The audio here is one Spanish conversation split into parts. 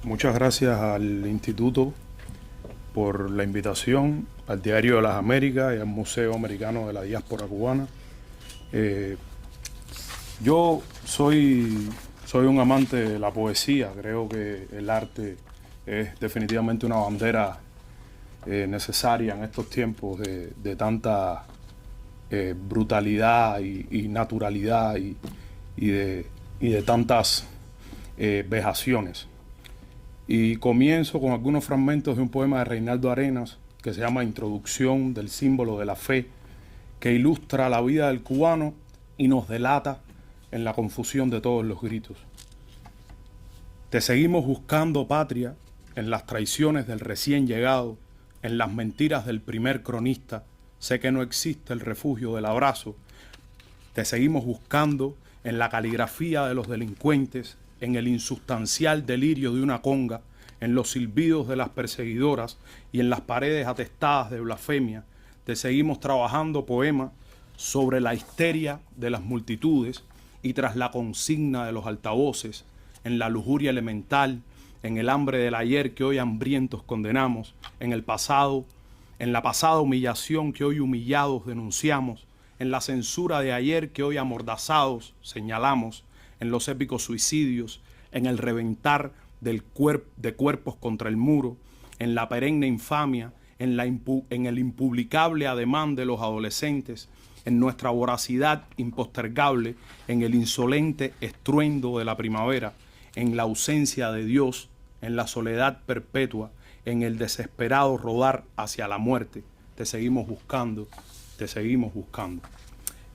Muchas gracias al Instituto por la invitación, al Diario de las Américas y al Museo Americano de la Diáspora Cubana. Eh, yo soy un amante de la poesía, creo que el arte es definitivamente una bandera necesaria en estos tiempos de tanta brutalidad y naturalidad y de tantas vejaciones. Y comienzo con algunos fragmentos de un poema de Reinaldo Arenas que se llama Introducción del símbolo de la fe, que ilustra la vida del cubano y nos delata en la confusión de todos los gritos. Te seguimos buscando, patria, en las traiciones del recién llegado, en las mentiras del primer cronista. Sé que no existe el refugio del abrazo. Te seguimos buscando en la caligrafía de los delincuentes, en el insustancial delirio de una conga, en los silbidos de las perseguidoras y en las paredes atestadas de blasfemia. Te seguimos trabajando poemas sobre la histeria de las multitudes y tras la consigna de los altavoces, en la lujuria elemental, en el hambre del ayer que hoy hambrientos condenamos, en el pasado, en la pasada humillación que hoy humillados denunciamos, en la censura de ayer que hoy amordazados señalamos, en los épicos suicidios, en el reventar de cuerpos contra el muro, en la perenne infamia, en el impublicable ademán de los adolescentes, en nuestra voracidad impostergable, en el insolente estruendo de la primavera, en la ausencia de Dios, en la soledad perpetua, en el desesperado rodar hacia la muerte. Te seguimos buscando, te seguimos buscando.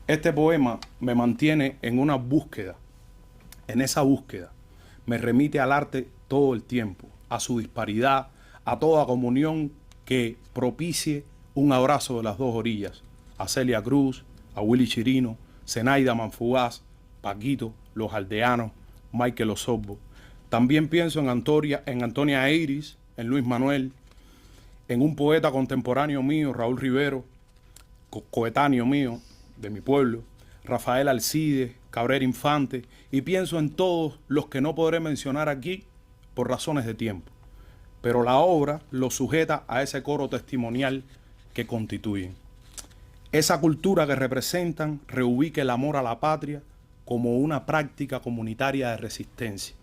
Este poema me mantiene en una búsqueda. En esa búsqueda me remite al arte todo el tiempo, a su disparidad, a toda comunión que propicie un abrazo de las dos orillas, a Celia Cruz, a Willy Chirino, Zenaida Manfugaz, Paquito, Los Aldeanos, Michael Osorbo. También pienso en Antonia Eiris, en Luis Manuel, en un poeta contemporáneo mío, Raúl Rivero, coetáneo mío, de mi pueblo, Rafael Alcides, Cabrera Infante, y pienso en todos los que no podré mencionar aquí por razones de tiempo. Pero la obra los sujeta a ese coro testimonial que constituyen. Esa cultura que representan reubica el amor a la patria como una práctica comunitaria de resistencia.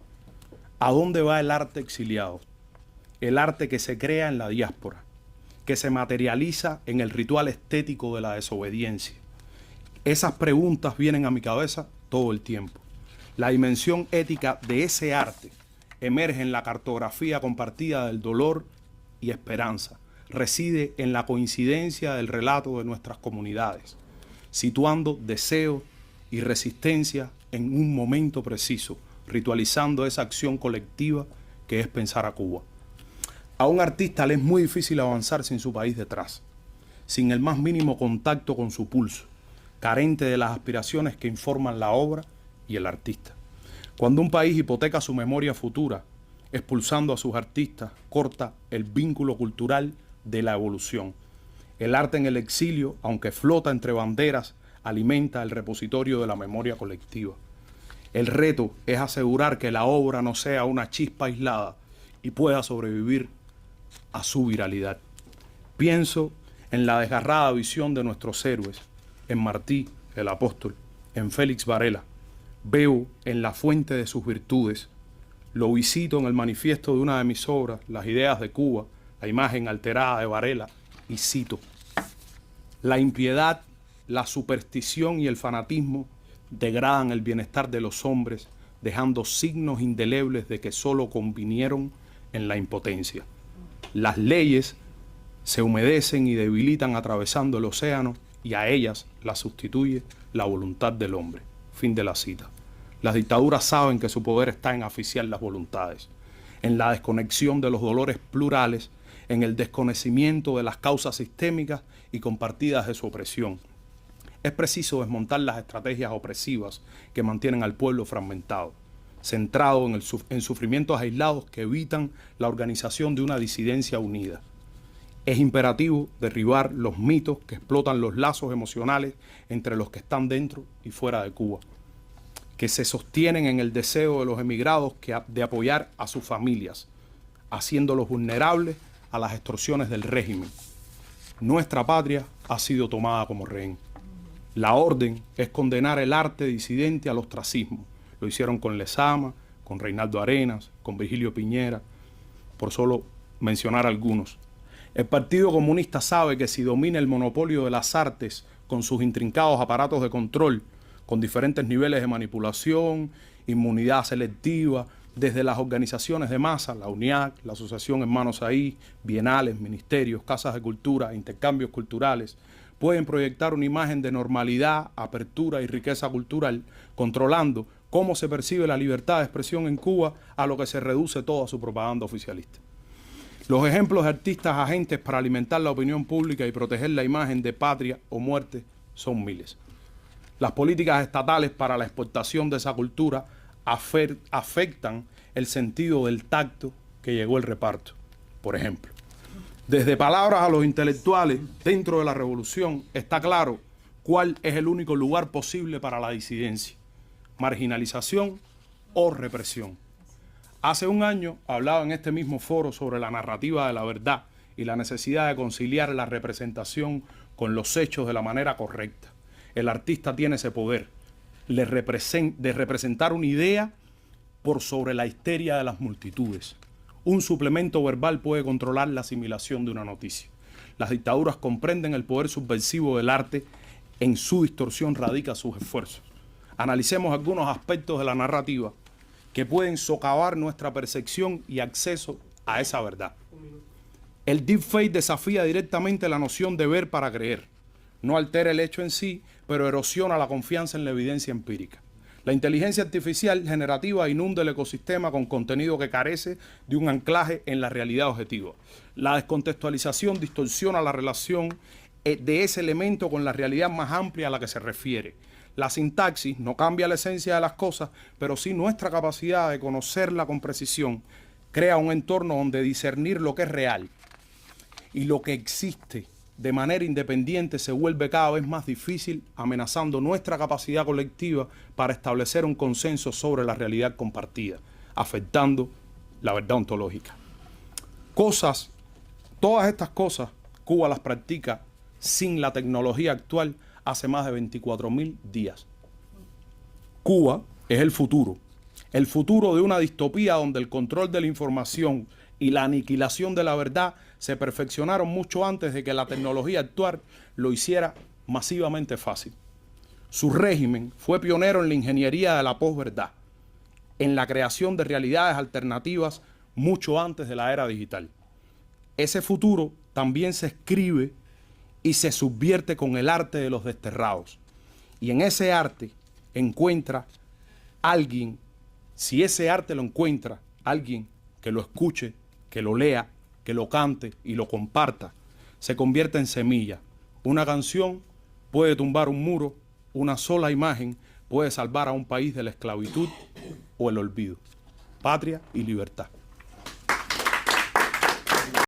¿A dónde va el arte exiliado? El arte que se crea en la diáspora, que se materializa en el ritual estético de la desobediencia. Esas preguntas vienen a mi cabeza todo el tiempo. La dimensión ética de ese arte emerge en la cartografía compartida del dolor y esperanza. Reside en la coincidencia del relato de nuestras comunidades, situando deseo y resistencia en un momento preciso, ritualizando esa acción colectiva que es pensar a Cuba. A un artista le es muy difícil avanzar sin su país detrás, sin el más mínimo contacto con su pulso, carente de las aspiraciones que informan la obra y el artista. Cuando un país hipoteca su memoria futura, expulsando a sus artistas, corta el vínculo cultural de la evolución. El arte en el exilio, aunque flota entre banderas, alimenta el repositorio de la memoria colectiva. El reto es asegurar que la obra no sea una chispa aislada y pueda sobrevivir a su viralidad. Pienso en la desgarrada visión de nuestros héroes, en Martí, el apóstol, en Félix Varela. Veo en la fuente de sus virtudes. Lo visito en el manifiesto de una de mis obras, Las ideas de Cuba, la imagen alterada de Varela, y cito: la impiedad, la superstición y el fanatismo degradan el bienestar de los hombres, dejando signos indelebles de que solo convinieron en la impotencia. Las leyes se humedecen y debilitan atravesando el océano y a ellas las sustituye la voluntad del hombre. Fin de la cita. Las dictaduras saben que su poder está en asfixiar las voluntades, en la desconexión de los dolores plurales, en el desconocimiento de las causas sistémicas y compartidas de su opresión. Es preciso desmontar las estrategias opresivas que mantienen al pueblo fragmentado, centrado en sufrimientos aislados que evitan la organización de una disidencia unida. Es imperativo derribar los mitos que explotan los lazos emocionales entre los que están dentro y fuera de Cuba, que se sostienen en el deseo de los emigrados de apoyar a sus familias, haciéndolos vulnerables a las extorsiones del régimen. Nuestra patria ha sido tomada como rehén. La orden es condenar el arte disidente al ostracismo. Lo hicieron con Lezama, con Reinaldo Arenas, con Virgilio Piñera, por solo mencionar algunos. El Partido Comunista sabe que si domina el monopolio de las artes con sus intrincados aparatos de control, con diferentes niveles de manipulación, inmunidad selectiva, desde las organizaciones de masa, la UNIAC, la Asociación Hermanos Ahí, bienales, ministerios, casas de cultura, intercambios culturales, pueden proyectar una imagen de normalidad, apertura y riqueza cultural, controlando cómo se percibe la libertad de expresión en Cuba, a lo que se reduce toda su propaganda oficialista. Los ejemplos de artistas agentes para alimentar la opinión pública y proteger la imagen de patria o muerte son miles. Las políticas estatales para la exportación de esa cultura afectan el sentido del tacto que llegó el reparto. Por ejemplo, desde palabras a los intelectuales dentro de la revolución está claro cuál es el único lugar posible para la disidencia: marginalización o represión. Hace un año hablaba en este mismo foro sobre la narrativa de la verdad y la necesidad de conciliar la representación con los hechos de la manera correcta. El artista tiene ese poder de representar una idea por sobre la histeria de las multitudes. Un suplemento verbal puede controlar la asimilación de una noticia. Las dictaduras comprenden el poder subversivo del arte, en su distorsión radica sus esfuerzos. Analicemos algunos aspectos de la narrativa que pueden socavar nuestra percepción y acceso a esa verdad. El deepfake desafía directamente la noción de ver para creer. No altera el hecho en sí, pero erosiona la confianza en la evidencia empírica. La inteligencia artificial generativa inunda el ecosistema con contenido que carece de un anclaje en la realidad objetiva. La descontextualización distorsiona la relación de ese elemento con la realidad más amplia a la que se refiere. La sintaxis no cambia la esencia de las cosas, pero sí nuestra capacidad de conocerla con precisión crea un entorno donde discernir lo que es real y lo que existe de manera independiente se vuelve cada vez más difícil, amenazando nuestra capacidad colectiva para establecer un consenso sobre la realidad compartida, afectando la verdad ontológica. Todas estas cosas, Cuba las practica sin la tecnología actual hace más de 24.000 días. Cuba es el futuro de una distopía donde el control de la información y la aniquilación de la verdad se perfeccionaron mucho antes de que la tecnología actual lo hiciera masivamente fácil. Su régimen fue pionero en la ingeniería de la posverdad, en la creación de realidades alternativas mucho antes de la era digital. Ese futuro también se escribe y se subvierte con el arte de los desterrados. Y en ese arte encuentra alguien, si ese arte lo encuentra, alguien que lo escuche, que lo lea, que lo cante y lo comparta, se convierte en semilla. Una canción puede tumbar un muro, una sola imagen puede salvar a un país de la esclavitud o el olvido. Patria y libertad.